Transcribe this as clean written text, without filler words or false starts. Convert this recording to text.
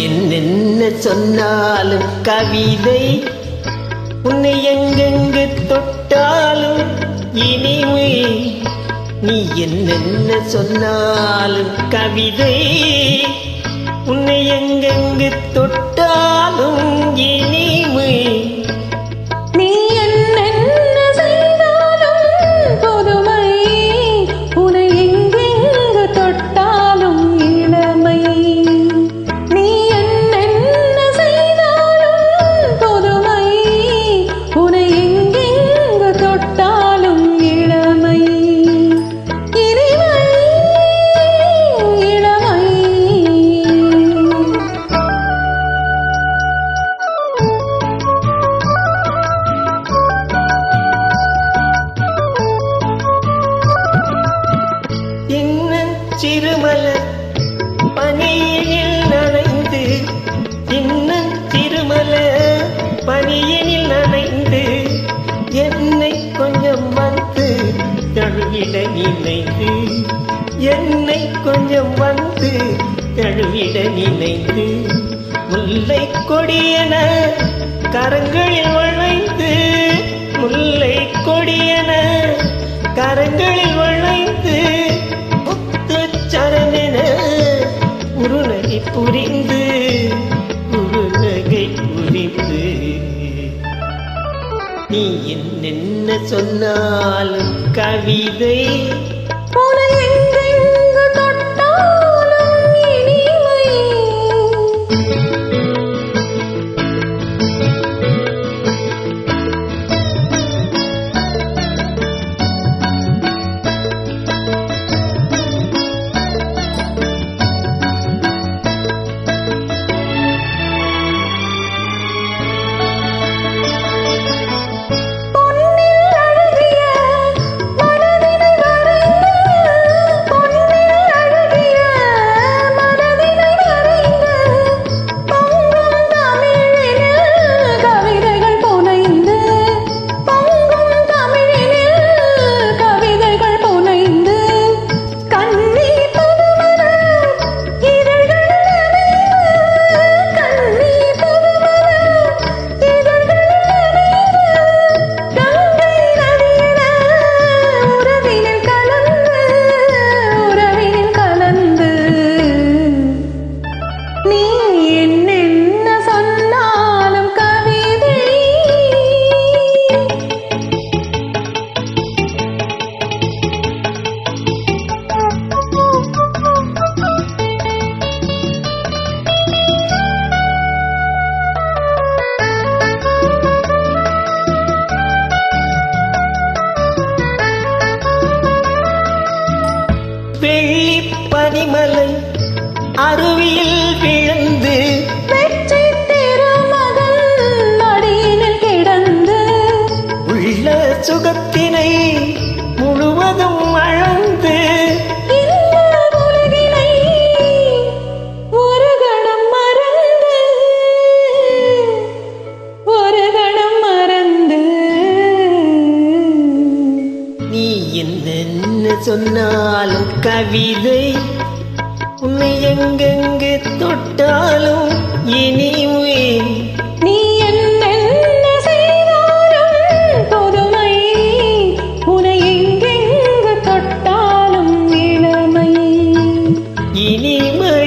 என்னென்ன சொன்னாலும் கவிதை, உன்னை எங்கெங்கு தொட்டாலும் இனிமை. நீ என்னென்ன சொன்னாலும் கவிதை, உன்னை எங்கெங்கு தொட்டாலும் இனிமை. நீ என்னென்ன செய்தாலும் புதுமை, உன்னை எங்கெங்கு தொட்டாலும் இளமை. நீ என்னென்ன செய்தாலும் புதுமை, உன்னை எங்கெங்கு தொட்டாலும் இளமை. இனிமை இளமை. சிறுமலர் பனியினில் நனைந்து, இன்னும் சிறுமலர் பனியினில் நனைந்து, என்னை கொஞ்சம் வந்து தழுவிட நினைந்து, என்னை கொஞ்சம் வந்து தழுவிட நினைந்து, முல்லை கொடியன கரங்களில் வளைந்து, முல்லை கொடியன கரங்களில் வளைந்து, சரணென உருநகை புரிந்து, உருநகை புரிந்து. நீ என்னென்ன சொன்னாலும் கவிதை, உன்னை எங்கெங்கு தொட்டாலும் இனிமை. வெள்ளி பனிமலை அருவியில் விழுந்து, வெற்றி திருமகன் மடியினில் கிடந்து, உள்ள சுகத்தினை முழுவதும் அழந்து, இந்த உலகினை ஒரு கணம் மறந்து, ஒரு கணம் மறந்து. நீ என்னென்ன சொன்னாலும் கவிதை, உன்னை எங்கெங்கு தொட்டாலும் இனிமை. நீ என்னென்ன செய்தாலும் புதுமை, உன்னை எங்கெங்கு தொட்டாலும் இளமை. இனிமை.